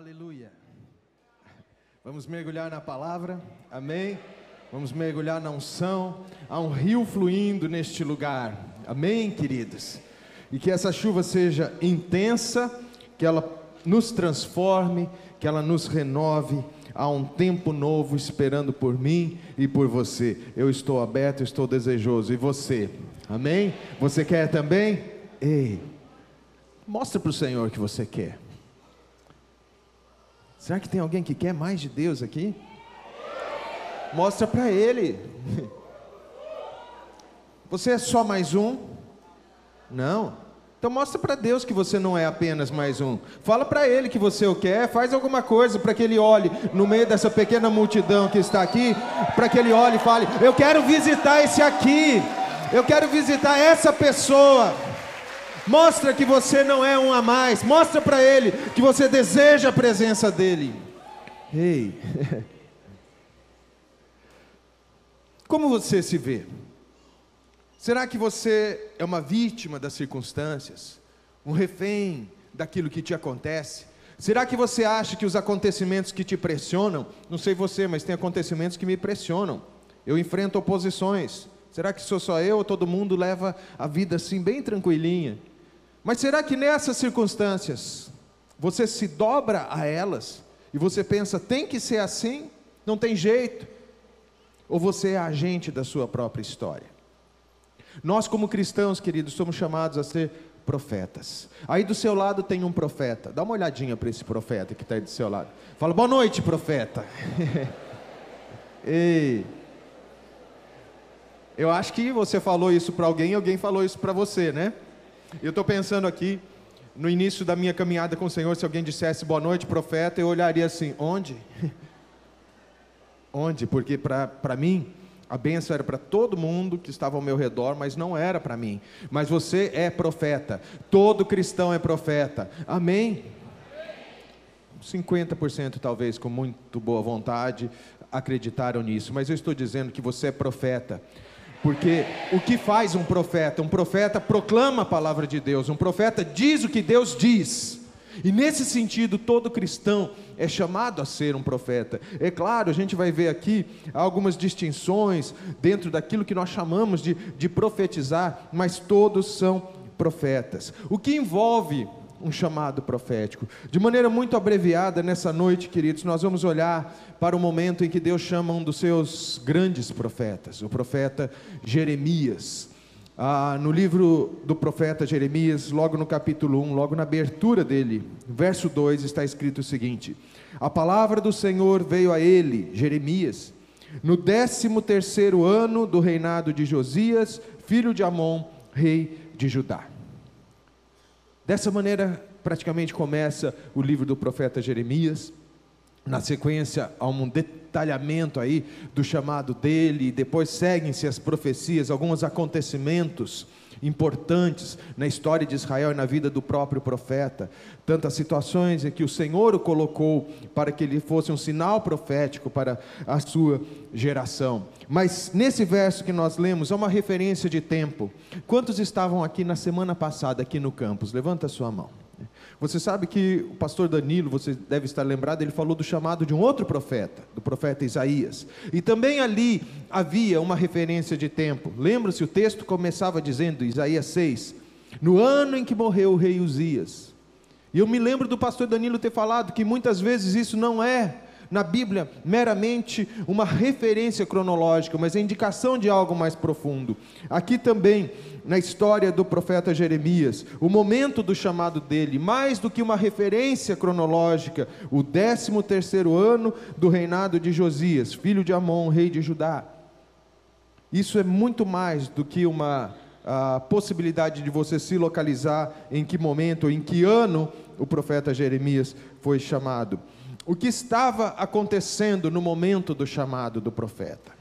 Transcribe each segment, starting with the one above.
Aleluia. Vamos mergulhar na palavra, amém? Vamos mergulhar na unção. Há um rio fluindo neste lugar, amém, queridos? E que essa chuva seja intensa, que ela nos transforme, que ela nos renove. Há um tempo novo esperando por mim e por você. Eu estou aberto, estou desejoso. E você? Amém? Você quer também? Ei, mostra para o Senhor que você quer. Será que tem alguém que quer mais de Deus aqui? Mostra para Ele. Você é só mais um? Não. Então mostra para Deus que você não é apenas mais um. Fala para Ele que você o quer. Faz alguma coisa para que Ele olhe no meio dessa pequena multidão que está aqui. Para que Ele olhe e fale: eu quero visitar esse aqui. Eu quero visitar essa pessoa. Mostra que você não é um a mais. Mostra para Ele que você deseja a presença dEle. Ei, como você se vê? Será que você é uma vítima das circunstâncias? Um refém daquilo que te acontece? Será que você acha que os acontecimentos que te pressionam, não sei você, mas tem acontecimentos que me pressionam. Eu enfrento oposições. Será que sou só eu ou todo mundo leva a vida assim bem tranquilinha? Mas será que nessas circunstâncias você se dobra a elas e você pensa, tem que ser assim? Não tem jeito? Ou você é agente da sua própria história? Nós como cristãos, queridos, somos chamados a ser profetas. Aí do seu lado tem um profeta. Dá uma olhadinha para esse profeta que está aí do seu lado. Fala: boa noite, profeta. Ei, eu acho que você falou isso para alguém, alguém falou isso para você, né? Eu estou pensando aqui, no início da minha caminhada com o Senhor, se alguém dissesse boa noite, profeta, eu olharia assim: onde? Onde? Porque para mim, a bênção era para todo mundo que estava ao meu redor, mas não era para mim. Mas você é profeta, todo cristão é profeta, amém? 50% talvez, com muito boa vontade, acreditaram nisso, mas eu estou dizendo que você é profeta. Porque o que faz um profeta? Um profeta proclama a palavra de Deus, um profeta diz o que Deus diz. E nesse sentido, todo cristão é chamado a ser um profeta. É claro, a gente vai ver aqui algumas distinções dentro daquilo que nós chamamos de profetizar, mas todos são profetas. O que envolve um chamado profético? De maneira muito abreviada, nessa noite, queridos, nós vamos olhar para o momento em que Deus chama um dos seus grandes profetas, o profeta Jeremias. No livro do profeta Jeremias, logo no capítulo 1, logo na abertura dele, verso 2, está escrito o seguinte: a palavra do Senhor veio a ele, Jeremias, no 13º ano do reinado de Josias, filho de Amon, rei de Judá. Dessa maneira, praticamente começa o livro do profeta Jeremias. Na sequência, há um detalhamento aí do chamado dele, e depois seguem-se as profecias, alguns acontecimentos importantes na história de Israel e na vida do próprio profeta. Tantas situações em que o Senhor o colocou para que ele fosse um sinal profético para a sua geração. Mas nesse verso que nós lemos, há uma referência de tempo. Quantos estavam aqui na semana passada, aqui no campus? Levanta a sua mão. Você sabe que o pastor Danilo, você deve estar lembrado, ele falou do chamado de um outro profeta, do profeta Isaías. E também ali havia uma referência de tempo. Lembra-se, o texto começava dizendo, Isaías 6, no ano em que morreu o rei Uzias. E eu me lembro do pastor Danilo ter falado que muitas vezes isso não é, na Bíblia, meramente uma referência cronológica, mas a indicação de algo mais profundo. Aqui também, na história do profeta Jeremias, o momento do chamado dele, mais do que uma referência cronológica, o 13º ano do reinado de Josias, filho de Amon, rei de Judá. Isso é muito mais do que uma possibilidade de você se localizar em que momento, em que ano o profeta Jeremias foi chamado. O que estava acontecendo no momento do chamado do profeta?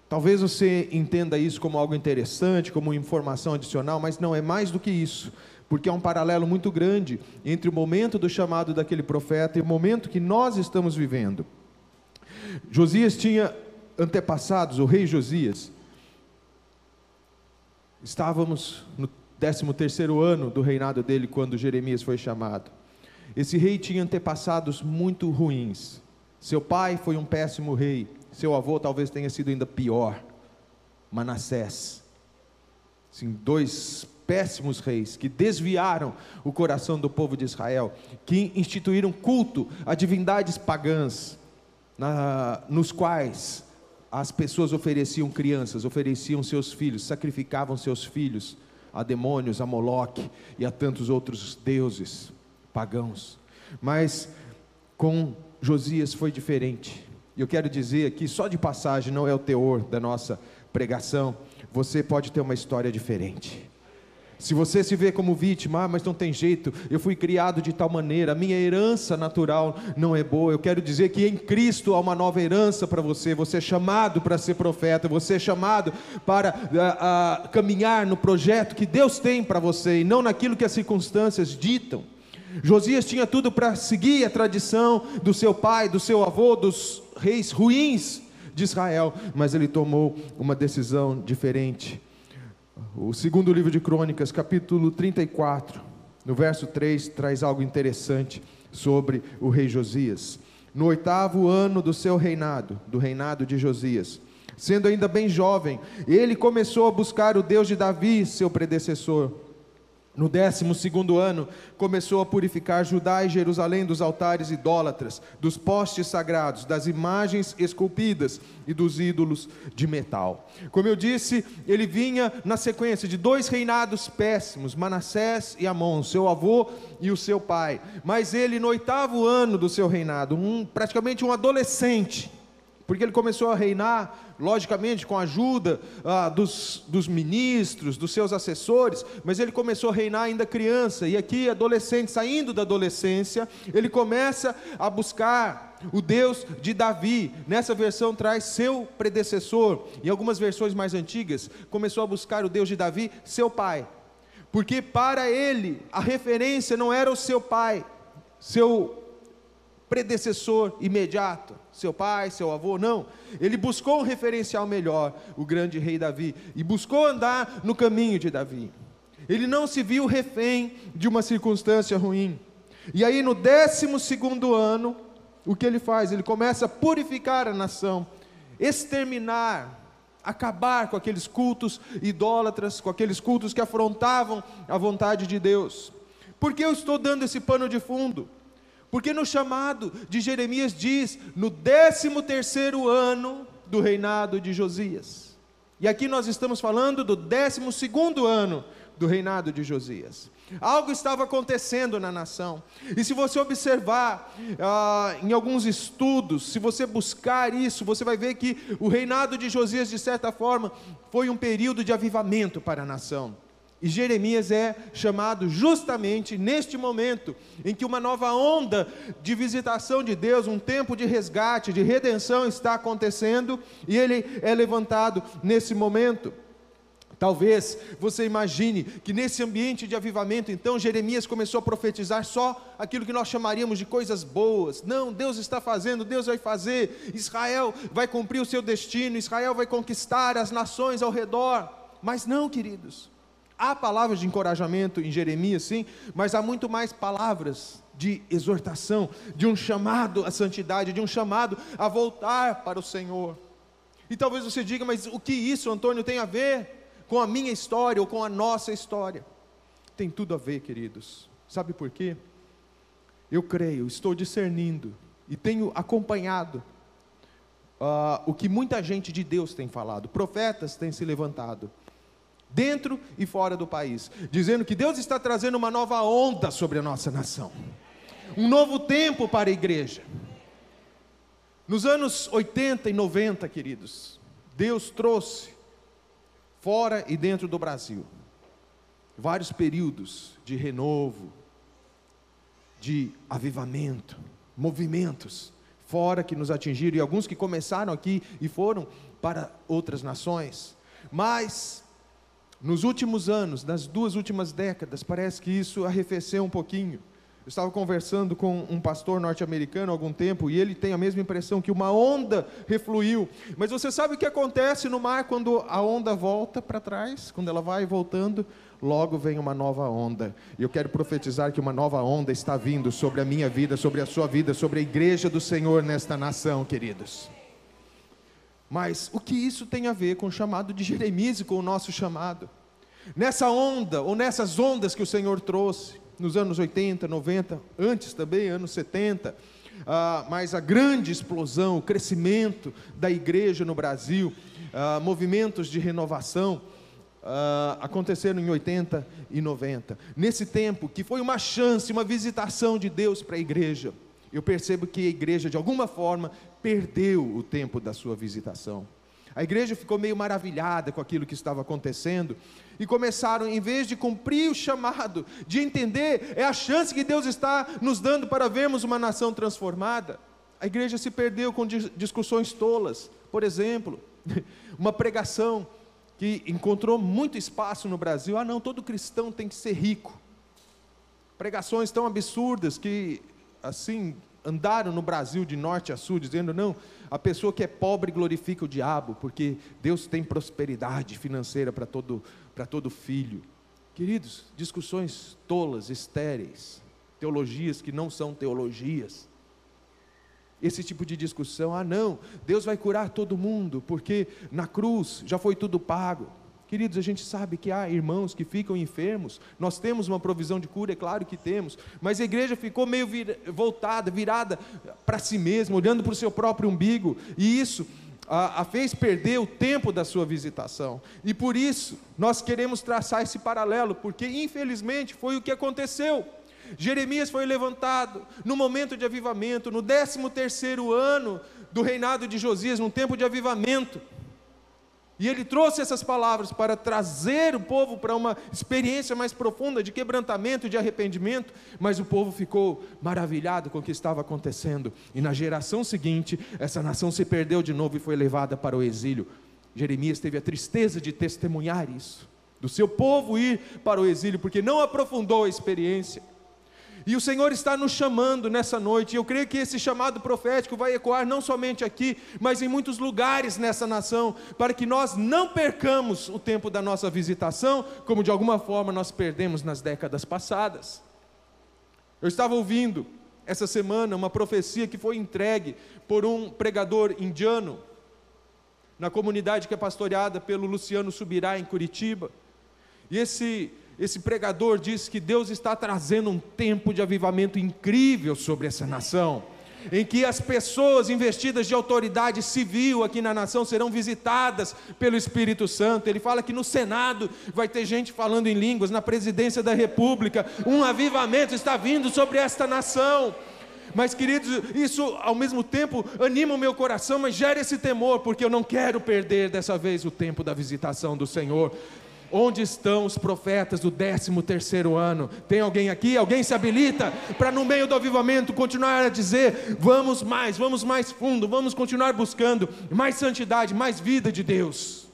Talvez você entenda isso como algo interessante, como informação adicional, mas não é mais do que isso, porque há um paralelo muito grande entre o momento do chamado daquele profeta e o momento que nós estamos vivendo. Josias tinha antepassados, o rei Josias. Estávamos no 13º ano do reinado dele, quando Jeremias foi chamado. Esse rei tinha antepassados muito ruins. Seu pai foi um péssimo rei, seu avô talvez tenha sido ainda pior, Manassés. Sim, dois péssimos reis que desviaram o coração do povo de Israel, que instituíram culto a divindades pagãs, nos quais as pessoas ofereciam crianças, ofereciam seus filhos, sacrificavam seus filhos a demônios, a Moloque e a tantos outros deuses pagãos. Mas com Josias foi diferente. E eu quero dizer aqui, só de passagem, não é o teor da nossa pregação, você pode ter uma história diferente. Se você se vê como vítima, mas não tem jeito, eu fui criado de tal maneira, a minha herança natural não é boa, eu quero dizer que em Cristo há uma nova herança para você, você é chamado para ser profeta, você é chamado para caminhar no projeto que Deus tem para você, e não naquilo que as circunstâncias ditam. Josias tinha tudo para seguir a tradição do seu pai, do seu avô, dos reis ruins de Israel, mas ele tomou uma decisão diferente. O segundo livro de Crônicas, capítulo 34, no verso 3, traz algo interessante sobre o rei Josias. No 8º ano do seu reinado, do reinado de Josias, sendo ainda bem jovem, ele começou a buscar o Deus de Davi, seu predecessor. No 12º ano, começou a purificar Judá e Jerusalém dos altares idólatras, dos postes sagrados, das imagens esculpidas e dos ídolos de metal. Como eu disse, ele vinha na sequência de 2 reinados péssimos, Manassés e Amon, seu avô e o seu pai. Mas ele, no 8º ano do seu reinado, praticamente um adolescente, porque ele começou a reinar, logicamente, com a ajuda dos ministros, dos seus assessores, mas ele começou a reinar ainda criança, e aqui adolescente, saindo da adolescência, ele começa a buscar o Deus de Davi. Nessa versão traz seu predecessor, em algumas versões mais antigas, começou a buscar o Deus de Davi, seu pai, porque para ele, a referência não era o seu pai, seu predecessor imediato, seu pai, seu avô, não, ele buscou um referencial melhor, o grande rei Davi, e buscou andar no caminho de Davi. Ele não se viu refém de uma circunstância ruim, e aí no 12º ano, o que ele faz? Ele começa a purificar a nação, exterminar, acabar com aqueles cultos idólatras, com aqueles cultos que afrontavam a vontade de Deus. Por que eu estou dando esse pano de fundo? Porque no chamado de Jeremias diz, no 13º ano do reinado de Josias. E aqui nós estamos falando do 12º ano do reinado de Josias. Algo estava acontecendo na nação. E se você observar em alguns estudos, se você buscar isso, você vai ver que o reinado de Josias, de certa forma, foi um período de avivamento para a nação. E Jeremias é chamado justamente neste momento, em que uma nova onda de visitação de Deus, um tempo de resgate, de redenção está acontecendo, e ele é levantado nesse momento. Talvez você imagine que nesse ambiente de avivamento, então, Jeremias começou a profetizar só aquilo que nós chamaríamos de coisas boas. Não, Deus está fazendo, Deus vai fazer, Israel vai cumprir o seu destino, Israel vai conquistar as nações ao redor. Mas não, queridos. Há palavras de encorajamento em Jeremias, sim, mas há muito mais palavras de exortação, de um chamado à santidade, de um chamado a voltar para o Senhor. E talvez você diga, mas o que isso, Antônio, tem a ver com a minha história ou com a nossa história? Tem tudo a ver, queridos. Sabe por quê? Eu creio, estou discernindo e tenho acompanhado o que muita gente de Deus tem falado, profetas têm se levantado, dentro e fora do país, dizendo que Deus está trazendo uma nova onda sobre a nossa nação, um novo tempo para a igreja. Nos anos 80 e 90, queridos, Deus trouxe, fora e dentro do Brasil, vários períodos de renovo, de avivamento, movimentos, fora que nos atingiram, e alguns que começaram aqui e foram para outras nações, mas nos últimos anos, nas 2 últimas décadas, parece que isso arrefeceu um pouquinho, Eu estava conversando com um pastor norte-americano há algum tempo, e ele tem a mesma impressão, que uma onda refluiu. Mas você sabe o que acontece no mar quando a onda volta para trás? Quando ela vai voltando, logo vem uma nova onda. E eu quero profetizar que uma nova onda está vindo sobre a minha vida, sobre a sua vida, sobre a igreja do Senhor nesta nação, queridos. Mas o que isso tem a ver com o chamado de Jeremias e com o nosso chamado? Nessa onda, ou nessas ondas que o Senhor trouxe, nos anos 80, 90, antes também, anos 70, mas a grande explosão, o crescimento da igreja no Brasil, movimentos de renovação, aconteceram em 80 e 90. Nesse tempo, que foi uma chance, uma visitação de Deus para a igreja, eu percebo que a igreja, de alguma forma, perdeu o tempo da sua visitação. A igreja ficou meio maravilhada com aquilo que estava acontecendo, e começaram, em vez de cumprir o chamado, de entender, é a chance que Deus está nos dando para vermos uma nação transformada, a igreja se perdeu com discussões tolas. Por exemplo, uma pregação que encontrou muito espaço no Brasil: não, todo cristão tem que ser rico. Pregações tão absurdas que, assim, andaram no Brasil de norte a sul, dizendo: não, a pessoa que é pobre glorifica o diabo, porque Deus tem prosperidade financeira para todo filho. Queridos, discussões tolas, estéreis, teologias que não são teologias. Esse tipo de discussão: não, Deus vai curar todo mundo, porque na cruz já foi tudo pago. Queridos, a gente sabe que há irmãos que ficam enfermos, nós temos uma provisão de cura, é claro que temos, mas a igreja ficou meio virada para si mesma, olhando para o seu próprio umbigo, e isso a fez perder o tempo da sua visitação. E por isso, nós queremos traçar esse paralelo, porque infelizmente foi o que aconteceu. Jeremias foi levantado no momento de avivamento, no 13º ano do reinado de Josias, num tempo de avivamento. E ele trouxe essas palavras para trazer o povo para uma experiência mais profunda de quebrantamento, de arrependimento, mas o povo ficou maravilhado com o que estava acontecendo, e na geração seguinte, essa nação se perdeu de novo e foi levada para o exílio. Jeremias teve a tristeza de testemunhar isso, do seu povo ir para o exílio, porque não aprofundou a experiência. E o Senhor está nos chamando nessa noite, e eu creio que esse chamado profético vai ecoar não somente aqui, mas em muitos lugares nessa nação, para que nós não percamos o tempo da nossa visitação, como de alguma forma nós perdemos nas décadas passadas. Eu estava ouvindo essa semana uma profecia que foi entregue por um pregador indiano, na comunidade que é pastoreada pelo Luciano Subirá, em Curitiba, e esse pregador disse que Deus está trazendo um tempo de avivamento incrível sobre essa nação, em que as pessoas investidas de autoridade civil aqui na nação serão visitadas pelo Espírito Santo. Ele fala que no Senado vai ter gente falando em línguas, na presidência da República, um avivamento está vindo sobre esta nação. Mas, queridos, isso ao mesmo tempo anima o meu coração, mas gera esse temor, porque eu não quero perder dessa vez o tempo da visitação do Senhor. Onde estão os profetas do 13º ano? Tem alguém aqui? Alguém se habilita para, no meio do avivamento, continuar a dizer: vamos mais fundo, vamos continuar buscando mais santidade, mais vida de Deus?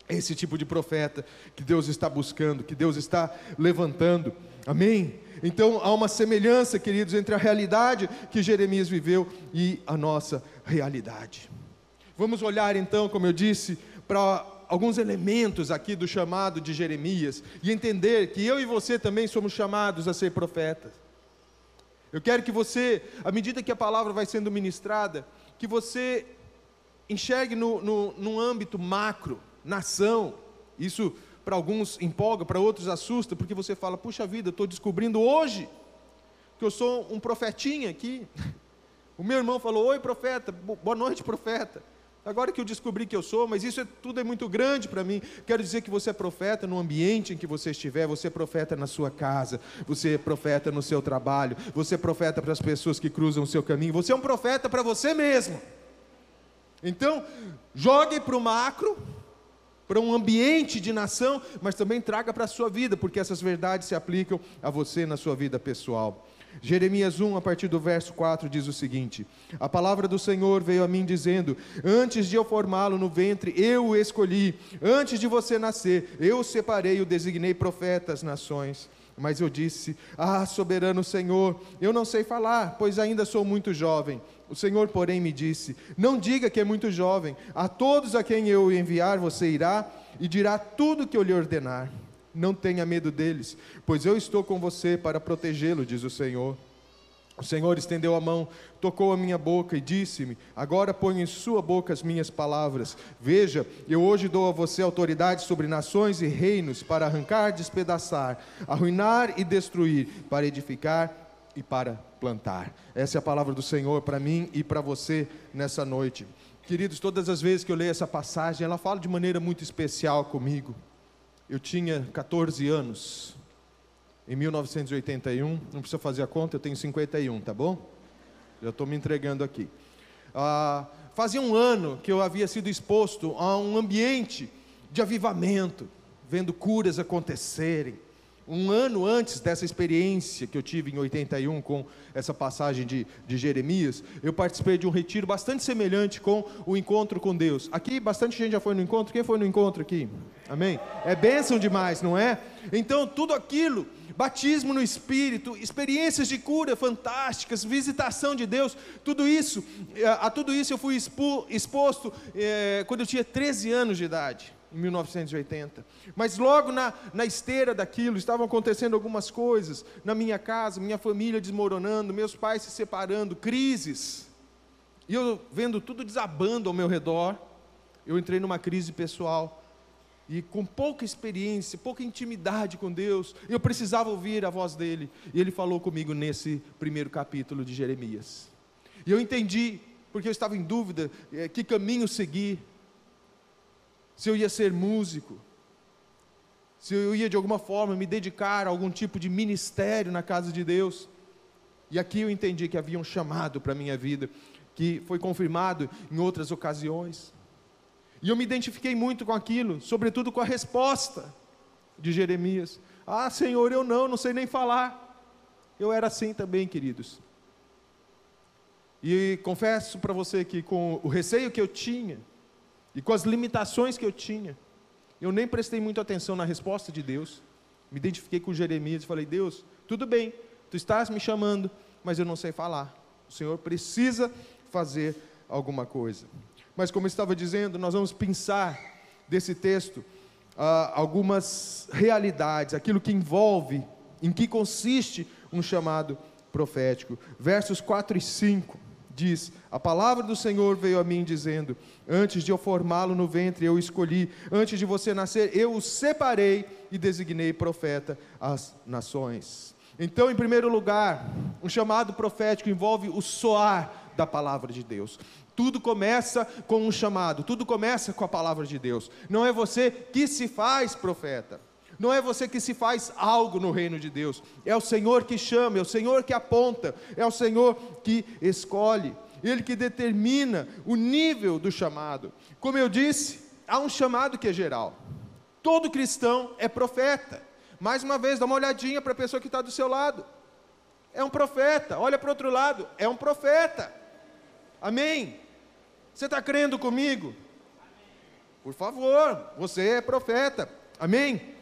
Esse tipo de profeta que Deus está buscando, que Deus está levantando. Amém? Então há uma semelhança, queridos, entre a realidade que Jeremias viveu e a nossa realidade. Vamos olhar então, como eu disse, para alguns elementos aqui do chamado de Jeremias, e entender que eu e você também somos chamados a ser profetas. Eu quero que você, à medida que a palavra vai sendo ministrada, que você enxergue num âmbito macro, nação. Isso para alguns empolga, para outros assusta, porque você fala: puxa vida, eu estou descobrindo hoje que eu sou um profetinha aqui. O meu irmão falou: oi profeta, boa noite profeta. Agora que eu descobri que eu sou, mas isso tudo é muito grande para mim. Quero dizer que você é profeta no ambiente em que você estiver, você é profeta na sua casa, você é profeta no seu trabalho, você é profeta para as pessoas que cruzam o seu caminho, você é um profeta para você mesmo. Então, jogue para o macro, para um ambiente de nação, mas também traga para a sua vida, porque essas verdades se aplicam a você na sua vida pessoal. Jeremias 1, a partir do verso 4, diz o seguinte: a palavra do Senhor veio a mim dizendo: antes de eu formá-lo no ventre, eu o escolhi, antes de você nascer, eu o separei e o designei profeta às nações. Mas eu disse: ah, soberano Senhor, eu não sei falar, pois ainda sou muito jovem. O Senhor, porém, me disse: não diga que é muito jovem. A todos a quem eu enviar você irá e dirá tudo o que eu lhe ordenar. Não tenha medo deles, pois eu estou com você para protegê-lo, diz o Senhor. O Senhor estendeu a mão, tocou a minha boca e disse-me: agora ponho em sua boca as minhas palavras. Veja, eu hoje dou a você autoridade sobre nações e reinos, para arrancar, despedaçar, arruinar e destruir, para edificar e para plantar. Essa é a palavra do Senhor para mim e para você nessa noite. Queridos, todas as vezes que eu leio essa passagem, ela fala de maneira muito especial comigo. Eu tinha 14 anos. Em 1981, não precisa fazer a conta, eu tenho 51, tá bom? Já estou me entregando aqui. Fazia um ano que eu havia sido exposto a um ambiente de avivamento, vendo curas acontecerem. Um ano antes dessa experiência que eu tive em 81 com essa passagem de Jeremias, eu participei de um retiro bastante semelhante com o encontro com Deus. Aqui bastante gente já foi no encontro. Quem foi no encontro aqui? Amém? É bênção demais, não é? Então tudo aquilo, batismo no Espírito, experiências de cura fantásticas, visitação de Deus, a tudo isso eu fui exposto quando eu tinha 13 anos de idade. Em 1980, mas logo na esteira daquilo, estavam acontecendo algumas coisas, na minha casa, minha família desmoronando, meus pais se separando, crises, e eu vendo tudo desabando ao meu redor, eu entrei numa crise pessoal, e com pouca experiência, pouca intimidade com Deus, eu precisava ouvir a voz dele, e ele falou comigo nesse primeiro capítulo de Jeremias, e eu entendi, porque eu estava em dúvida, que caminho seguir, se eu ia ser músico, se eu ia de alguma forma me dedicar a algum tipo de ministério na casa de Deus. E aqui eu entendi que havia um chamado para a minha vida, que foi confirmado em outras ocasiões. E eu me identifiquei muito com aquilo, sobretudo com a resposta de Jeremias. Ah, Senhor, eu não sei nem falar. Eu era assim também, queridos. E confesso para você que com o receio que eu tinha, e com as limitações que eu tinha, eu nem prestei muita atenção na resposta de Deus. Me identifiquei com Jeremias e falei: Deus, tudo bem, tu estás me chamando, mas eu não sei falar. O Senhor precisa fazer alguma coisa. Mas como eu estava dizendo, nós vamos pensar desse texto algumas realidades, aquilo que envolve, em que consiste um chamado profético. Versos 4 e 5 diz: a palavra do Senhor veio a mim dizendo: antes de eu formá-lo no ventre eu o escolhi, antes de você nascer eu o separei e designei profeta às nações. Então, em primeiro lugar, um chamado profético envolve o soar da palavra de Deus. Tudo começa com um chamado, tudo começa com a palavra de Deus. Não é você que se faz profeta, não é você que se faz algo no reino de Deus, é o Senhor que chama, é o Senhor que aponta, é o Senhor que escolhe, Ele que determina o nível do chamado. Como eu disse, há um chamado que é geral, todo cristão é profeta. Mais uma vez, dá uma olhadinha para a pessoa que está do seu lado, é um profeta. Olha para o outro lado, é um profeta. Amém? Você está crendo comigo? Por favor, você é profeta. Amém?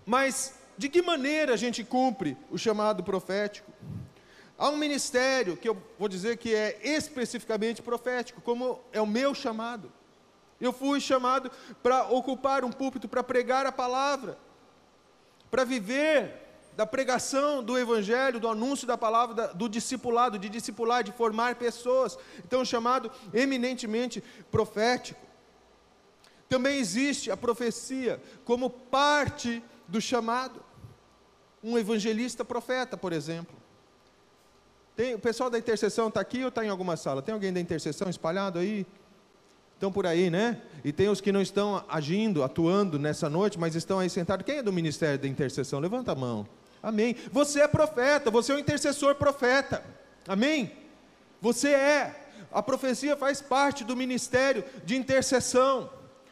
Mas de que maneira a gente cumpre o chamado profético? Há um ministério que eu vou dizer que é especificamente profético, como é o meu chamado. Eu fui chamado para ocupar um púlpito, para pregar a palavra, para viver da pregação do evangelho, do anúncio da palavra, do discipulado, de discipular, de formar pessoas. Então, chamado eminentemente profético. Também existe a profecia como parte do chamado. Um evangelista profeta, por exemplo. O pessoal da intercessão está aqui ou está em alguma sala? Tem alguém da intercessão espalhado aí? Estão por aí, né? E tem os que não estão agindo, atuando nessa noite, mas estão aí sentados. Quem é do ministério da intercessão? Levanta a mão. Amém. Você é profeta, você é um intercessor profeta. Amém? Você é. A profecia faz parte do ministério de intercessão.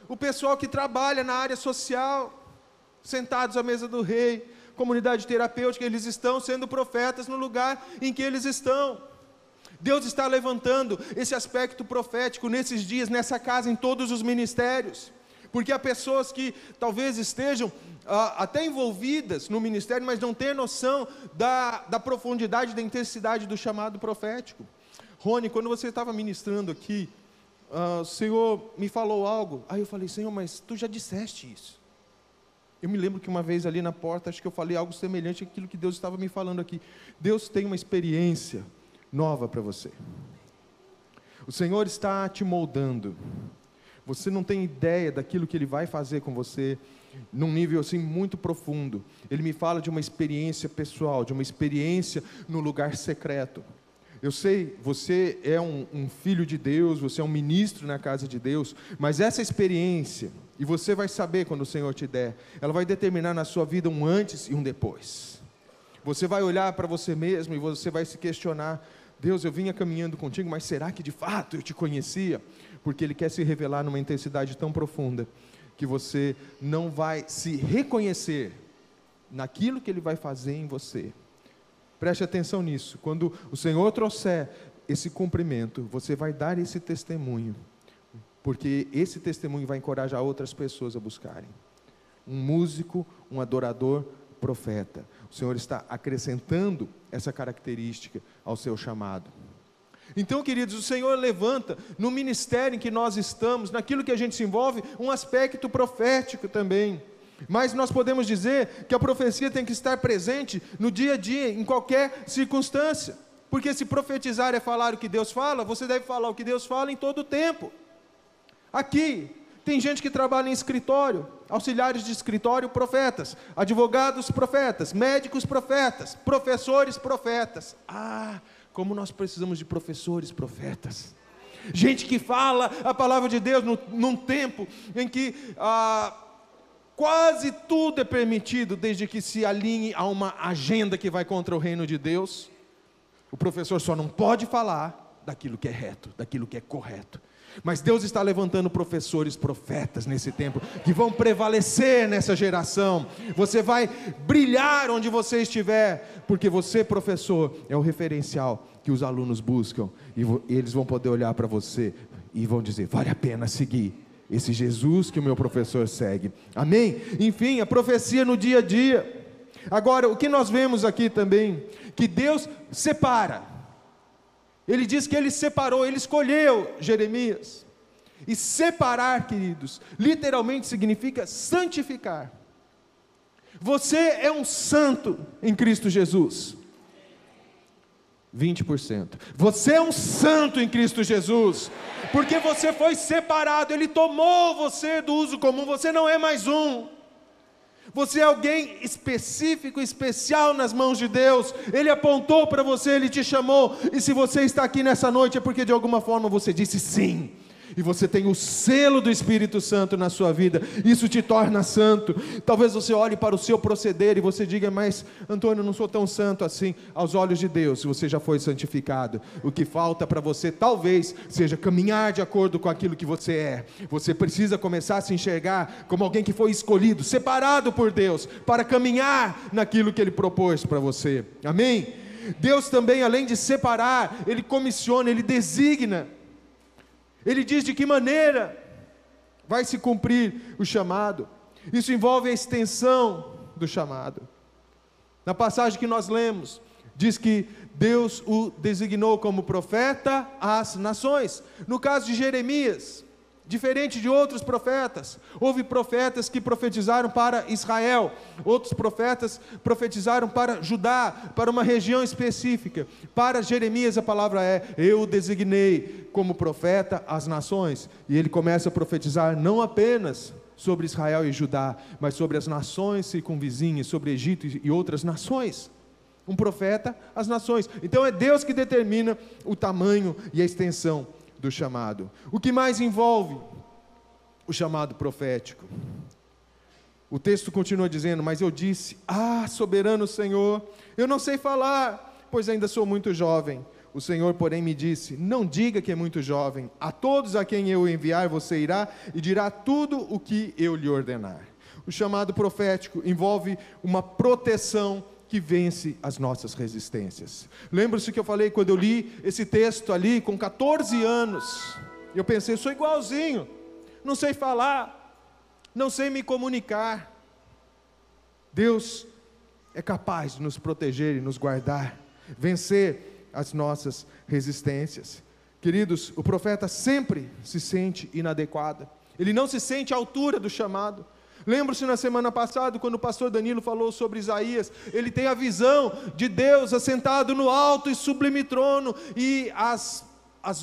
O pessoal que trabalha na área social, sentados à mesa do rei, comunidade terapêutica, eles estão sendo profetas no lugar em que eles estão. Deus está levantando esse aspecto profético nesses dias, nessa casa, em todos os ministérios, porque há pessoas que talvez estejam até envolvidas no ministério, mas não têm noção da profundidade, da intensidade do chamado profético. Rony, quando você estava ministrando aqui, o Senhor me falou algo, aí eu falei: Senhor, mas tu já disseste isso. Eu me lembro que uma vez ali na porta, acho que eu falei algo semelhante àquilo que Deus estava me falando aqui. Deus tem uma experiência nova para você. O Senhor está te moldando. Você não tem ideia daquilo que Ele vai fazer com você, num nível assim muito profundo. Ele me fala de uma experiência pessoal, de uma experiência no lugar secreto. Eu sei, você é um filho de Deus, você é um ministro na casa de Deus, mas essa experiência, e você vai saber quando o Senhor te der, ela vai determinar na sua vida um antes e um depois. Você vai olhar para você mesmo e você vai se questionar: Deus, eu vinha caminhando contigo, mas será que de fato eu te conhecia? Porque Ele quer se revelar numa intensidade tão profunda, que você não vai se reconhecer naquilo que Ele vai fazer em você. Preste atenção nisso. Quando o Senhor trouxer esse cumprimento, você vai dar esse testemunho, porque esse testemunho vai encorajar outras pessoas a buscarem. Um músico, um adorador, profeta. O Senhor está acrescentando essa característica ao seu chamado. Então, queridos, o Senhor levanta no ministério em que nós estamos, naquilo que a gente se envolve, um aspecto profético também. Mas nós podemos dizer que a profecia tem que estar presente no dia a dia, em qualquer circunstância. Porque se profetizar é falar o que Deus fala, você deve falar o que Deus fala em todo o tempo. Aqui, tem gente que trabalha em escritório, auxiliares de escritório, profetas, advogados, profetas, médicos, profetas, professores, profetas. Como nós precisamos de professores, profetas. Gente que fala a palavra de Deus num tempo em que quase tudo é permitido, desde que se alinhe a uma agenda que vai contra o reino de Deus. O professor só não pode falar daquilo que é reto, daquilo que é correto. Mas Deus está levantando professores, profetas nesse tempo, que vão prevalecer nessa geração. Você vai brilhar onde você estiver, porque você, professor, é o referencial que os alunos buscam, e eles vão poder olhar para você e vão dizer: vale a pena seguir esse Jesus que o meu professor segue. Amém? Enfim, a profecia no dia a dia. Agora, o que nós vemos aqui também, que Deus separa. Ele diz que Ele separou, Ele escolheu Jeremias. E separar, queridos, literalmente significa santificar. Você é um santo em Cristo Jesus. 20%. Você é um santo em Cristo Jesus, porque você foi separado. Ele tomou você do uso comum. Você não é mais um. Você é alguém específico, especial nas mãos de Deus. Ele apontou para você, Ele te chamou. E se você está aqui nessa noite, é porque de alguma forma você disse sim. E você tem o selo do Espírito Santo na sua vida. Isso te torna santo. Talvez você olhe para o seu proceder e você diga: mas Antônio, eu não sou tão santo assim. Aos olhos de Deus, você já foi santificado. O que falta para você talvez seja caminhar de acordo com aquilo que você é. Você precisa começar a se enxergar como alguém que foi escolhido, separado por Deus, para caminhar naquilo que Ele propôs para você. Amém? Deus também, além de separar, Ele comissiona, Ele designa. Ele diz de que maneira vai se cumprir o chamado. Isso envolve a extensão do chamado. Na passagem que nós lemos, diz que Deus o designou como profeta às nações. No caso de Jeremias, diferente de outros profetas, houve profetas que profetizaram para Israel, outros profetas profetizaram para Judá, para uma região específica. Para Jeremias a palavra é: eu o designei como profeta às nações. E ele começa a profetizar não apenas sobre Israel e Judá, mas sobre as nações circunvizinhas, sobre Egito e outras nações. Um profeta às nações. Então é Deus que determina o tamanho e a extensão do chamado. O que mais envolve o chamado profético? O texto continua dizendo: mas eu disse: soberano Senhor, eu não sei falar, pois ainda sou muito jovem. O Senhor, porém, me disse: não diga que é muito jovem. A todos a quem eu enviar, você irá e dirá tudo o que eu lhe ordenar. O chamado profético envolve uma proteção que vence as nossas resistências. Lembra-se que eu falei quando eu li esse texto ali com 14 anos, eu pensei: sou igualzinho, não sei falar. não sei me comunicar. Deus é capaz de nos proteger e nos guardar, vencer as nossas resistências. Queridos, o profeta sempre se sente inadequado, ele não se sente à altura do chamado. Lembro-se na semana passada, quando o pastor Danilo falou sobre Isaías, ele tem a visão de Deus assentado no alto e sublime trono, e as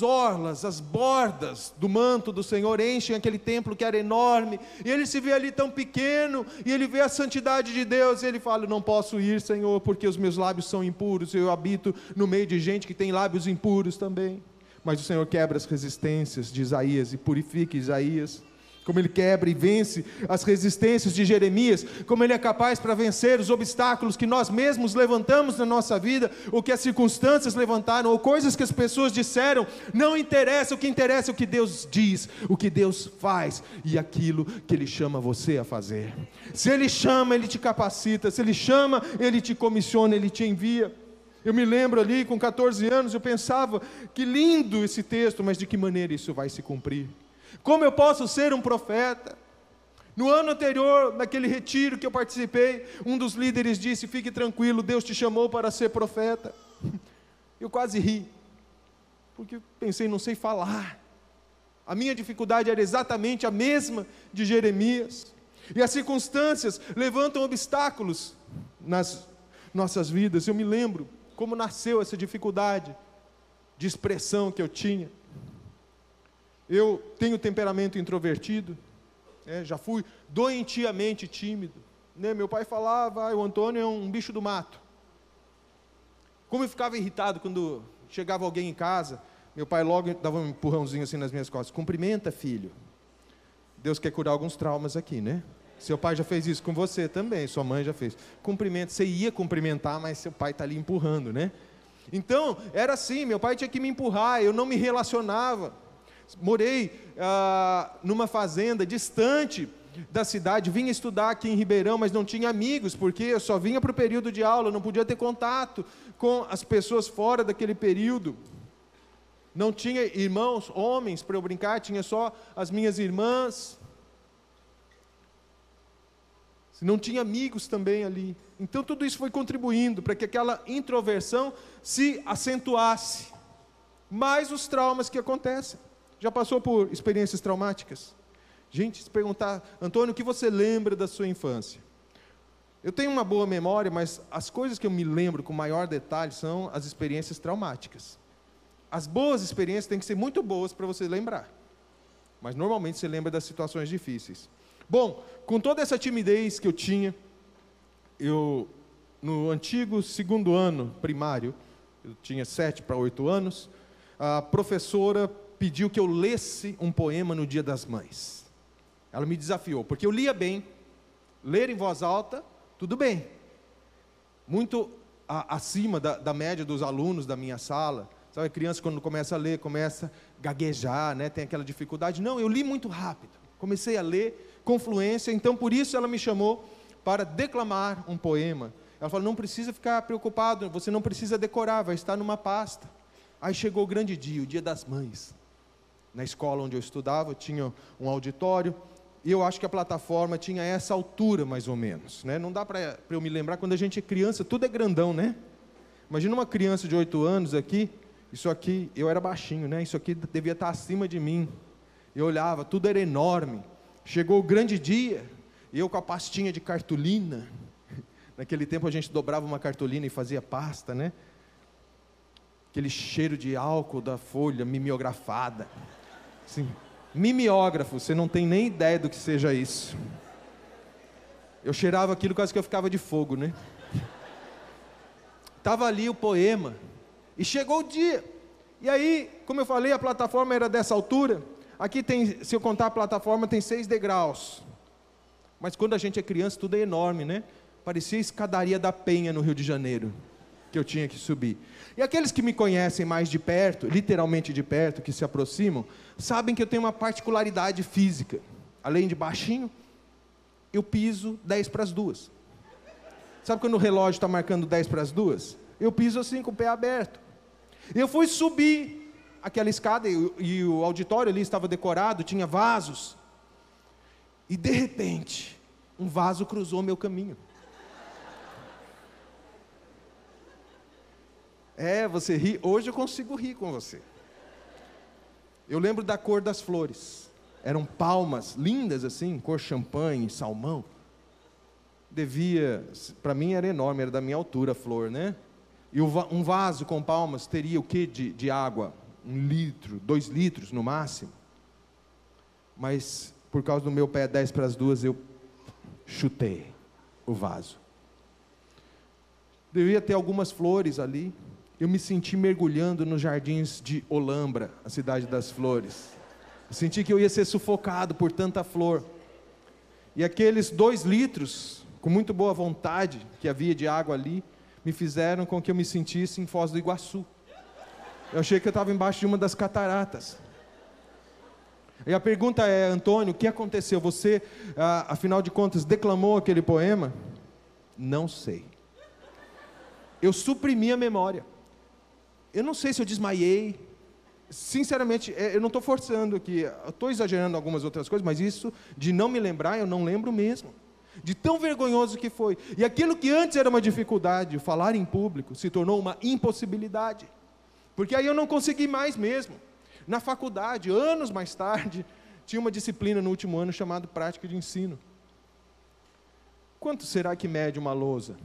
orlas, as bordas do manto do Senhor enchem aquele templo que era enorme, e ele se vê ali tão pequeno, e ele vê a santidade de Deus, e ele fala: não posso ir, Senhor, porque os meus lábios são impuros, eu habito no meio de gente que tem lábios impuros também. Mas o Senhor quebra as resistências de Isaías e purifica Isaías, como Ele quebra e vence as resistências de Jeremias, como Ele é capaz para vencer os obstáculos que nós mesmos levantamos na nossa vida, ou que as circunstâncias levantaram, ou coisas que as pessoas disseram. Não interessa, o que interessa é o que Deus diz, o que Deus faz, e aquilo que Ele chama você a fazer. Se Ele chama, Ele te capacita; se Ele chama, Ele te comissiona, Ele te envia. Eu me lembro ali, com 14 anos, eu pensava: que lindo esse texto, mas de que maneira isso vai se cumprir? Como eu posso ser um profeta? No ano anterior, naquele retiro que eu participei, um dos líderes disse: fique tranquilo, Deus te chamou para ser profeta. Eu quase ri, porque pensei: não sei falar. A minha dificuldade era exatamente a mesma de Jeremias, e as circunstâncias levantam obstáculos nas nossas vidas. Eu me lembro como nasceu essa dificuldade de expressão que eu tinha. Eu tenho temperamento introvertido, já fui doentiamente tímido, Meu pai falava: o Antônio é um bicho do mato. Como eu ficava irritado quando chegava alguém em casa, meu pai logo dava um empurrãozinho assim nas minhas costas: cumprimenta, filho. Deus quer curar alguns traumas aqui, né? Seu pai já fez isso com você também, sua mãe já fez. Cumprimenta, você ia cumprimentar, mas seu pai está ali empurrando, né? Então, era assim, meu pai tinha que me empurrar, eu não me relacionava. Morei numa fazenda distante da cidade, vinha estudar aqui em Ribeirão, mas não tinha amigos, porque eu só vinha para o período de aula, não podia ter contato com as pessoas fora daquele período. Não tinha irmãos, homens para eu brincar, tinha só as minhas irmãs. Não tinha amigos também ali. Então tudo isso foi contribuindo para que aquela introversão se acentuasse. Mais os traumas que acontecem. Já passou por experiências traumáticas? Gente, se perguntar: Antônio, o que você lembra da sua infância? Eu tenho uma boa memória, mas as coisas que eu me lembro com maior detalhe são as experiências traumáticas. As boas experiências têm que ser muito boas para você lembrar, mas normalmente você lembra das situações difíceis. Bom, com toda essa timidez que eu tinha, no antigo segundo ano primário, eu tinha 7 para 8 anos, a professora pediu que eu lesse um poema no Dia das Mães. Ela me desafiou, porque eu lia bem, ler em voz alta, tudo bem, muito acima da média dos alunos da minha sala. Sabe, a criança quando começa a ler, começa a gaguejar, né? Tem aquela dificuldade. Não, eu li muito rápido, comecei a ler com fluência, então por isso ela me chamou para declamar um poema. Ela falou: não precisa ficar preocupado, você não precisa decorar, vai estar numa pasta. Aí chegou o grande dia, o Dia das Mães. Na escola onde eu estudava, tinha um auditório, e eu acho que a plataforma tinha essa altura mais ou menos, né? Não dá para eu me lembrar, quando a gente é criança, tudo é grandão, né? Imagina uma criança de 8 anos aqui, isso aqui, eu era baixinho, né? Isso aqui devia estar acima de mim. Eu olhava, tudo era enorme. Chegou o grande dia, e eu com a pastinha de cartolina. Naquele tempo a gente dobrava uma cartolina e fazia pasta, né? Aquele cheiro de álcool da folha mimeografada. Assim, mimeógrafo, você não tem nem ideia do que seja isso. Eu cheirava aquilo quase que eu ficava de fogo, né? Estava ali o poema, e chegou o dia. E aí, como eu falei, a plataforma era dessa altura. Aqui tem, se eu contar a plataforma, tem 6 degraus. Mas quando a gente é criança, tudo é enorme, né? Parecia a escadaria da Penha no Rio de Janeiro, que eu tinha que subir. E aqueles que me conhecem mais de perto, literalmente de perto, que se aproximam, sabem que eu tenho uma particularidade física. Além de baixinho, eu piso 10 para as 2. Sabe quando o relógio está marcando 10 para as 2? Eu piso assim, com o pé aberto. Eu fui subir aquela escada, e o auditório ali estava decorado, tinha vasos. E de repente, um vaso cruzou meu caminho. Você ri, hoje eu consigo rir com você. Eu lembro da cor das flores. Eram palmas lindas assim, cor champanhe, salmão. Para mim era enorme, era da minha altura a flor, né? E um vaso com palmas teria o que de água? 1 litro, 2 litros no máximo. Mas por causa do meu pé 10 para as 2, eu chutei o vaso. Devia ter algumas flores ali. Eu me senti mergulhando nos jardins de Olambra, a cidade das flores. Eu senti que eu ia ser sufocado por tanta flor. E aqueles 2 litros, com muito boa vontade, que havia de água ali, me fizeram com que eu me sentisse em Foz do Iguaçu. Eu achei que eu estava embaixo de uma das cataratas. E a pergunta é, Antônio, o que aconteceu? Você, afinal de contas, declamou aquele poema? Não sei. Eu suprimi a memória. Eu não sei se eu desmaiei. Sinceramente, eu não estou forçando aqui. Eu estou exagerando algumas outras coisas, mas isso de não me lembrar, eu não lembro mesmo. De tão vergonhoso que foi. E aquilo que antes era uma dificuldade, falar em público, se tornou uma impossibilidade. Porque aí eu não consegui mais mesmo. Na faculdade, anos mais tarde, tinha uma disciplina no último ano chamada Prática de Ensino. Quanto será que mede uma lousa?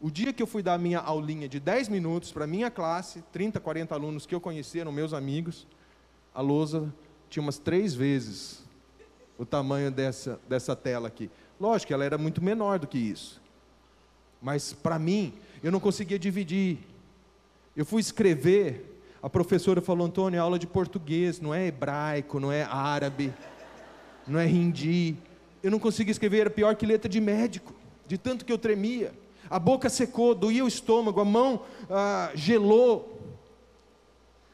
O dia que eu fui dar a minha aulinha de 10 minutos para a minha classe, 30, 40 alunos que eu conhecia, eram meus amigos, a lousa tinha umas 3 vezes o tamanho dessa tela aqui. Lógico que ela era muito menor do que isso. Mas para mim, eu não conseguia dividir. Eu fui escrever, a professora falou, Antônio, é aula de português, não é hebraico, não é árabe, não é hindi. Eu não conseguia escrever, era pior que letra de médico, de tanto que eu tremia. A boca secou, doía o estômago, a mão gelou.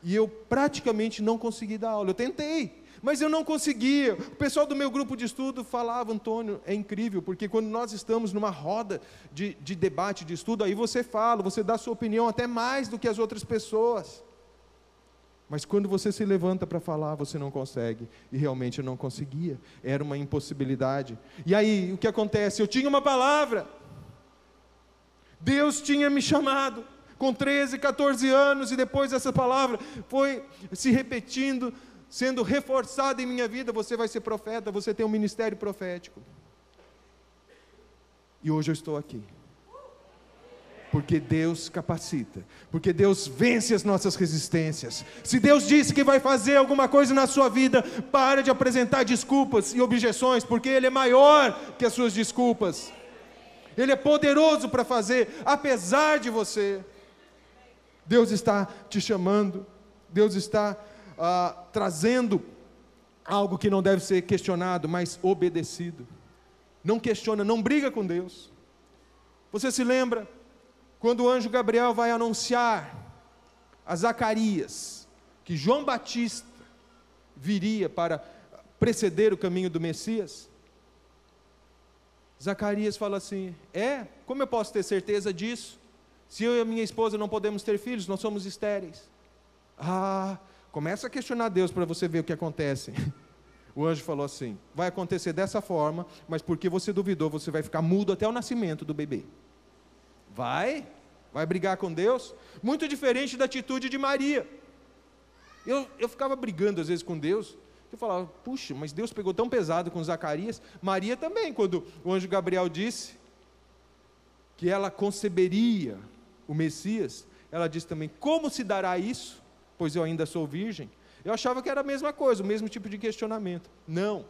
E eu praticamente não consegui dar aula. Eu tentei, mas eu não conseguia. O pessoal do meu grupo de estudo falava, Antônio, é incrível, porque quando nós estamos numa roda de debate, de estudo, aí você fala, você dá a sua opinião até mais do que as outras pessoas. Mas quando você se levanta para falar, você não consegue. E realmente eu não conseguia. Era uma impossibilidade. E aí, o que acontece? Eu tinha uma palavra. Deus tinha me chamado com 13, 14 anos, e depois essa palavra foi se repetindo, sendo reforçada em minha vida. Você vai ser profeta, você tem um ministério profético. E hoje eu estou aqui. Porque Deus capacita, porque Deus vence as nossas resistências. Se Deus disse que vai fazer alguma coisa na sua vida, para de apresentar desculpas e objeções, porque Ele é maior que as suas desculpas. Ele é poderoso para fazer, apesar de você. Deus está te chamando, Deus está trazendo algo que não deve ser questionado, mas obedecido. Não questiona, não briga com Deus. Você se lembra quando o anjo Gabriel vai anunciar a Zacarias que João Batista viria para preceder o caminho do Messias? Zacarias fala assim, como eu posso ter certeza disso? Se eu e a minha esposa não podemos ter filhos, nós somos estéreis. Começa a questionar Deus para você ver o que acontece. O anjo falou assim, vai acontecer dessa forma, mas porque você duvidou, você vai ficar mudo até o nascimento do bebê. Vai brigar com Deus? Muito diferente da atitude de Maria. Eu ficava brigando às vezes com Deus. Eu falava, puxa, mas Deus pegou tão pesado com Zacarias. Maria também, quando o anjo Gabriel disse que ela conceberia o Messias, ela disse também, como se dará isso? Pois eu ainda sou virgem. Eu achava que era a mesma coisa, o mesmo tipo de questionamento. Não,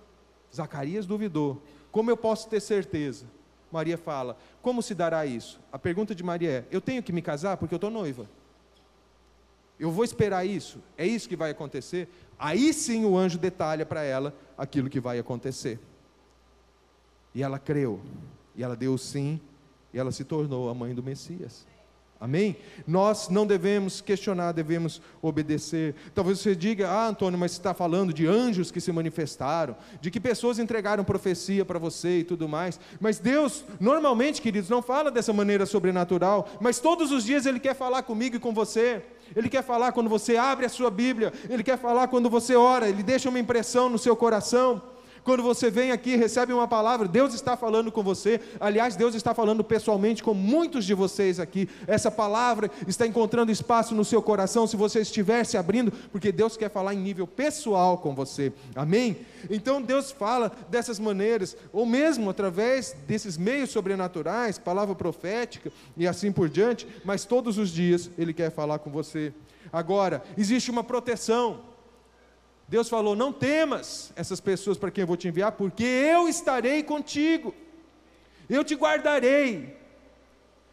Zacarias duvidou. Como eu posso ter certeza? Maria fala, como se dará isso? A pergunta de Maria é, eu tenho que me casar porque eu estou noiva? Eu vou esperar isso? É isso que vai acontecer? Aí sim o anjo detalha para ela aquilo que vai acontecer. E ela creu, e ela deu sim, e ela se tornou a mãe do Messias. Amém? Nós não devemos questionar, devemos obedecer. Talvez você diga, Antônio, mas você está falando de anjos que se manifestaram, de que pessoas entregaram profecia para você e tudo mais. Mas Deus, normalmente, queridos, não fala dessa maneira sobrenatural, mas todos os dias Ele quer falar comigo e com você. Ele quer falar quando você abre a sua Bíblia, Ele quer falar quando você ora, Ele deixa uma impressão no seu coração. Quando você vem aqui e recebe uma palavra, Deus está falando com você. Aliás, Deus está falando pessoalmente com muitos de vocês aqui. Essa palavra está encontrando espaço no seu coração, se você estiver se abrindo, porque Deus quer falar em nível pessoal com você. Amém? Então Deus fala dessas maneiras, ou mesmo através desses meios sobrenaturais, palavra profética e assim por diante, mas todos os dias Ele quer falar com você. Agora, existe uma proteção. Deus falou: não temas essas pessoas para quem eu vou te enviar, porque eu estarei contigo, eu te guardarei.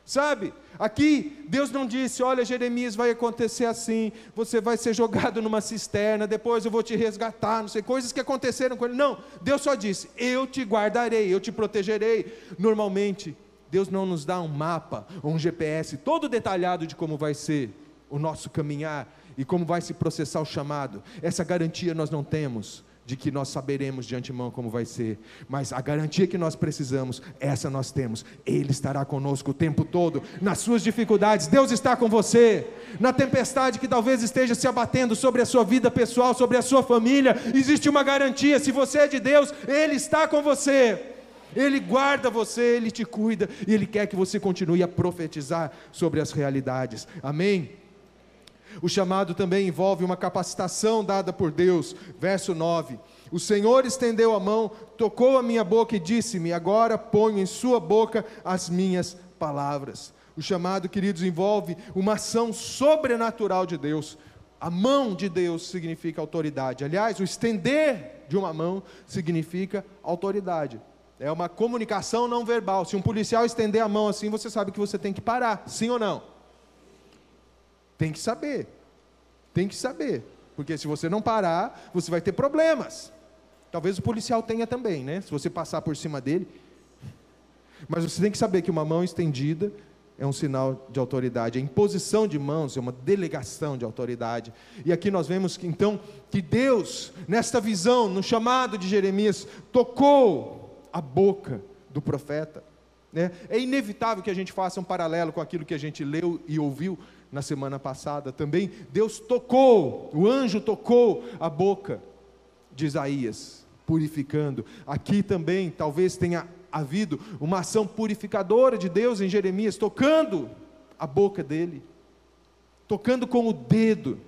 Sabe, aqui Deus não disse: olha, Jeremias, vai acontecer assim, você vai ser jogado numa cisterna, depois eu vou te resgatar, não sei, coisas que aconteceram com ele. Não, Deus só disse: eu te guardarei, eu te protegerei. Normalmente, Deus não nos dá um mapa, ou um GPS todo detalhado de como vai ser o nosso caminhar, e como vai se processar o chamado. Essa garantia nós não temos, de que nós saberemos de antemão como vai ser, mas a garantia que nós precisamos, essa nós temos. Ele estará conosco o tempo todo, nas suas dificuldades, Deus está com você, na tempestade que talvez esteja se abatendo sobre a sua vida pessoal, sobre a sua família, existe uma garantia: se você é de Deus, Ele está com você, Ele guarda você, Ele te cuida, e Ele quer que você continue a profetizar sobre as realidades. Amém? O chamado também envolve uma capacitação dada por Deus. Verso 9: o Senhor estendeu a mão, tocou a minha boca e disse-me: agora ponho em sua boca as minhas palavras. O chamado, queridos, envolve uma ação sobrenatural de Deus. A mão de Deus significa autoridade. Aliás, o estender de uma mão significa autoridade. É uma comunicação não verbal. Se um policial estender a mão assim, você sabe que você tem que parar, sim ou não? Tem que saber, porque se você não parar, você vai ter problemas. Talvez o policial tenha também, né? Se você passar por cima dele. Mas você tem que saber que uma mão estendida é um sinal de autoridade. A imposição de mãos é uma delegação de autoridade. E aqui nós vemos que, então, que Deus, nesta visão, no chamado de Jeremias, tocou a boca do profeta, né? É inevitável que a gente faça um paralelo com aquilo que a gente leu e ouviu na semana passada também. Deus tocou, o anjo tocou a boca de Isaías, purificando. Aqui também talvez tenha havido uma ação purificadora de Deus em Jeremias, tocando a boca dele, tocando com o dedo.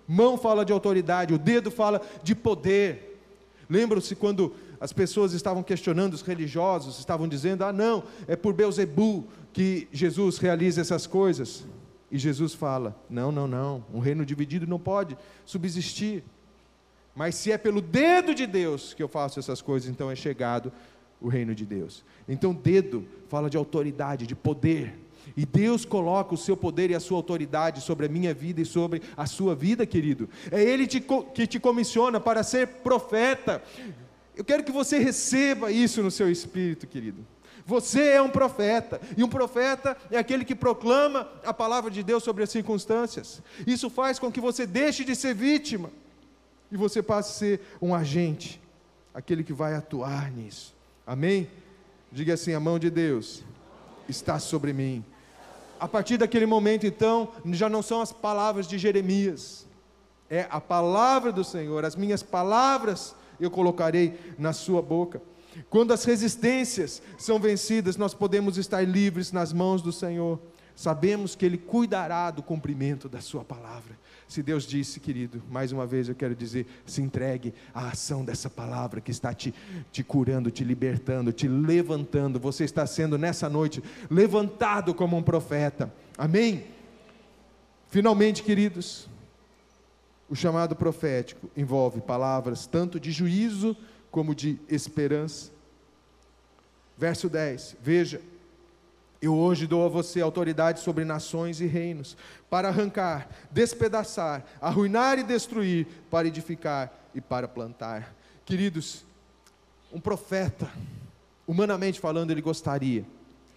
Mão fala de autoridade, o dedo fala de poder. Lembram-se quando as pessoas estavam questionando, os religiosos estavam dizendo: ah não, é por Beelzebu que Jesus realiza essas coisas. E Jesus fala: não, um reino dividido não pode subsistir, mas se é pelo dedo de Deus que eu faço essas coisas, então é chegado o reino de Deus. Então dedo fala de autoridade, de poder, e Deus coloca o seu poder e a sua autoridade sobre a minha vida e sobre a sua vida, querido. É Ele que te comissiona para ser profeta. Eu quero que você receba isso no seu espírito, querido. Você é um profeta, e um profeta é aquele que proclama a palavra de Deus sobre as circunstâncias. Isso faz com que você deixe de ser vítima, e você passe a ser um agente, aquele que vai atuar nisso. Amém? Diga assim: a mão de Deus está sobre mim. A partir daquele momento, então, já não são as palavras de Jeremias, é a palavra do Senhor. As minhas palavras eu colocarei na sua boca. Quando as resistências são vencidas, nós podemos estar livres nas mãos do Senhor. Sabemos que Ele cuidará do cumprimento da sua palavra. Se Deus disse, querido, mais uma vez eu quero dizer, se entregue à ação dessa palavra que está te curando, te libertando, te levantando. Você está sendo nessa noite levantado como um profeta. Amém? Finalmente, queridos, o chamado profético envolve palavras tanto de juízo como de esperança. Verso 10, veja: eu hoje dou a você autoridade sobre nações e reinos, para arrancar, despedaçar, arruinar e destruir, para edificar e para plantar. Queridos, um profeta, humanamente falando, ele gostaria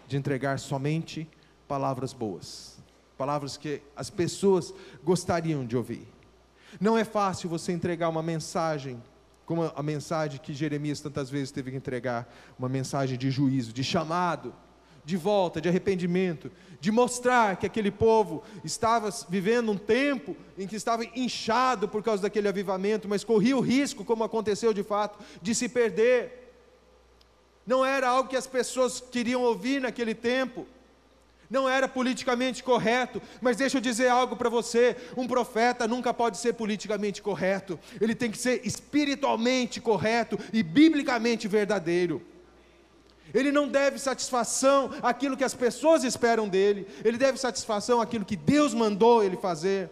de entregar somente palavras boas, palavras que as pessoas gostariam de ouvir. Não é fácil você entregar uma mensagem como a mensagem que Jeremias tantas vezes teve que entregar, uma mensagem de juízo, de chamado, de volta, de arrependimento, de mostrar que aquele povo estava vivendo um tempo em que estava inchado por causa daquele avivamento, mas corria o risco, como aconteceu de fato, de se perder. Não era algo que as pessoas queriam ouvir naquele tempo, não era politicamente correto, mas deixa eu dizer algo para você: um profeta nunca pode ser politicamente correto, ele tem que ser espiritualmente correto e biblicamente verdadeiro. Ele não deve satisfação àquilo que as pessoas esperam dele, ele deve satisfação àquilo que Deus mandou ele fazer,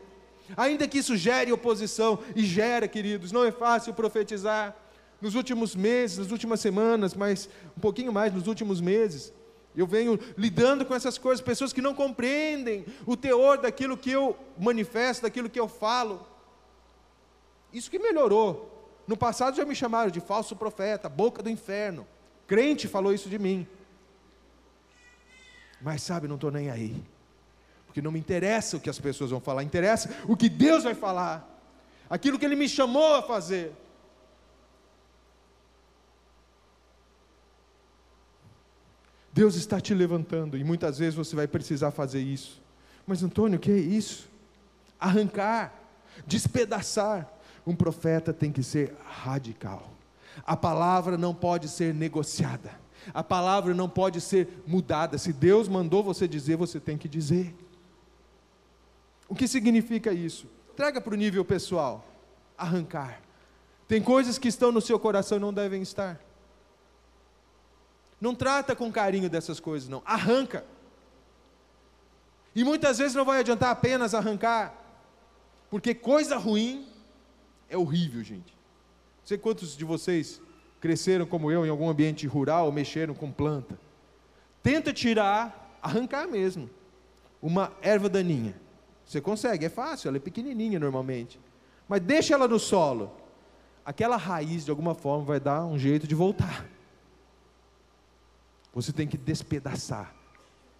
ainda que isso gere oposição, e gera, queridos. Não é fácil profetizar. Nos últimos meses, nas últimas semanas, mas um pouquinho mais nos últimos meses, eu venho lidando com essas coisas, pessoas que não compreendem o teor daquilo que eu manifesto, daquilo que eu falo. Isso que melhorou. No passado já me chamaram de falso profeta, boca do inferno. Crente falou isso de mim. Mas sabe, não estou nem aí. Porque não me interessa o que as pessoas vão falar, interessa o que Deus vai falar. Aquilo que Ele me chamou a fazer. Deus está te levantando, e muitas vezes você vai precisar fazer isso. Mas Antônio, o que é isso? Arrancar, despedaçar. Um profeta tem que ser radical. A palavra não pode ser negociada. A palavra não pode ser mudada. Se Deus mandou você dizer, você tem que dizer. O que significa isso? Traga para o nível pessoal. Arrancar. Tem coisas que estão no seu coração e não devem estar. Não trata com carinho dessas coisas, não. Arranca. E muitas vezes não vai adiantar apenas arrancar, porque coisa ruim é horrível, gente. Não sei quantos de vocês cresceram como eu em algum ambiente rural, ou mexeram com planta. Tenta tirar, arrancar mesmo, uma erva daninha. Você consegue, é fácil, ela é pequenininha normalmente. Mas deixa ela no solo. Aquela raiz, de alguma forma, vai dar um jeito de voltar. Você tem que despedaçar,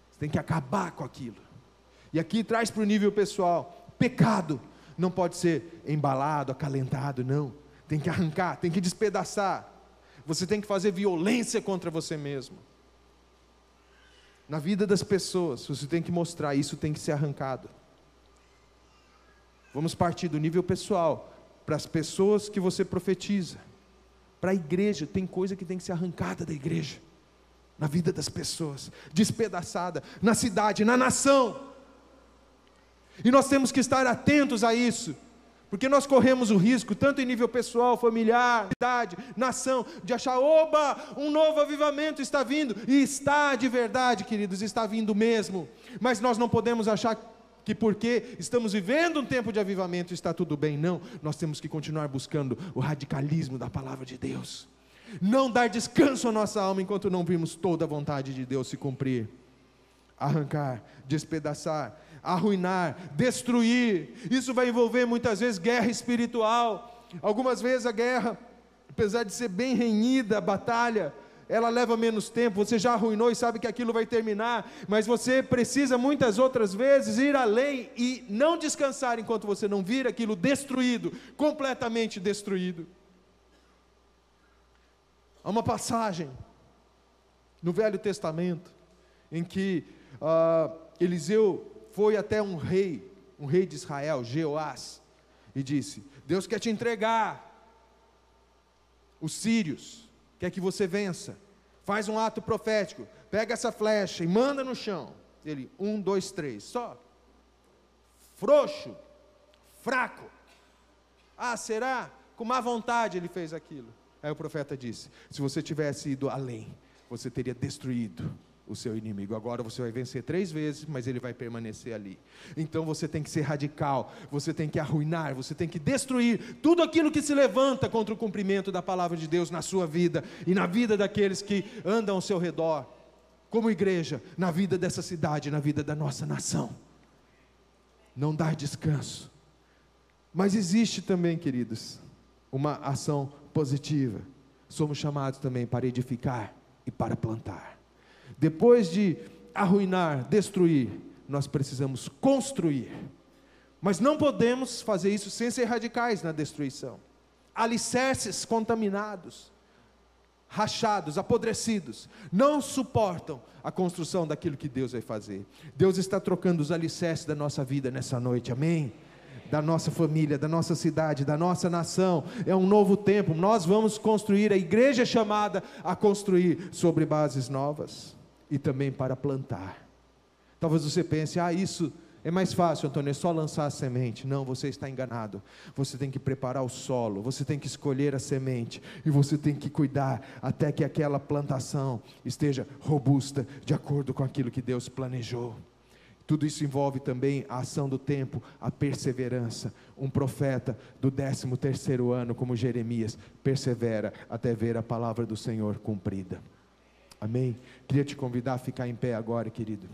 você tem que acabar com aquilo. E aqui traz para o nível pessoal: pecado não pode ser embalado, acalentado, não. Tem que arrancar, tem que despedaçar. Você tem que fazer violência contra você mesmo. Na vida das pessoas, você tem que mostrar, isso tem que ser arrancado. Vamos partir do nível pessoal, para as pessoas que você profetiza. Para a igreja, tem coisa que tem que ser arrancada da igreja. Na vida das pessoas, despedaçada, na cidade, na nação. E nós temos que estar atentos a isso, porque nós corremos o risco, tanto em nível pessoal, familiar, cidade, nação, de achar: oba, um novo avivamento está vindo. E está de verdade, queridos, está vindo mesmo. Mas nós não podemos achar que porque estamos vivendo um tempo de avivamento está tudo bem. Não, nós temos que continuar buscando o radicalismo da palavra de Deus. Não dar descanso à nossa alma enquanto não vimos toda a vontade de Deus se cumprir. Arrancar, despedaçar, arruinar, destruir. Isso vai envolver muitas vezes guerra espiritual. Algumas vezes a guerra, apesar de ser bem renhida, a batalha, ela leva menos tempo. Você já arruinou e sabe que aquilo vai terminar, mas você precisa muitas outras vezes ir além e não descansar enquanto você não vir aquilo destruído, completamente destruído. Há uma passagem no Velho Testamento em que Eliseu foi até um rei de Israel, Jeoás, e disse: Deus quer te entregar os sírios, quer que você vença. Faz um ato profético, pega essa flecha e manda no chão. Ele, 1, 2, 3, só. Frouxo, fraco. Ah, será? Com má vontade ele fez aquilo. Aí o profeta disse: se você tivesse ido além, você teria destruído o seu inimigo. Agora você vai vencer 3 vezes, mas ele vai permanecer ali. Então você tem que ser radical, você tem que arruinar, você tem que destruir tudo aquilo que se levanta contra o cumprimento da palavra de Deus na sua vida e na vida daqueles que andam ao seu redor, como igreja, na vida dessa cidade, na vida da nossa nação. Não dar descanso. Mas existe também, queridos, uma ação positiva. Somos chamados também para edificar e para plantar. Depois de arruinar, destruir, nós precisamos construir. Mas não podemos fazer isso sem ser radicais na destruição. Alicerces contaminados, rachados, apodrecidos, não suportam a construção daquilo que Deus vai fazer. Deus está trocando os alicerces da nossa vida nessa noite, amém? Da nossa família, da nossa cidade, da nossa nação. É um novo tempo. Nós vamos construir, a igreja é chamada a construir sobre bases novas e também para plantar. Talvez você pense, isso é mais fácil, Antônio, é só lançar a semente. Não, você está enganado. Você tem que preparar o solo, você tem que escolher a semente e você tem que cuidar até que aquela plantação esteja robusta, de acordo com aquilo que Deus planejou. Tudo isso envolve também a ação do tempo, a perseverança. Um profeta do 13º ano, como Jeremias, persevera até ver a palavra do Senhor cumprida. Amém? Queria te convidar a ficar em pé agora, querido.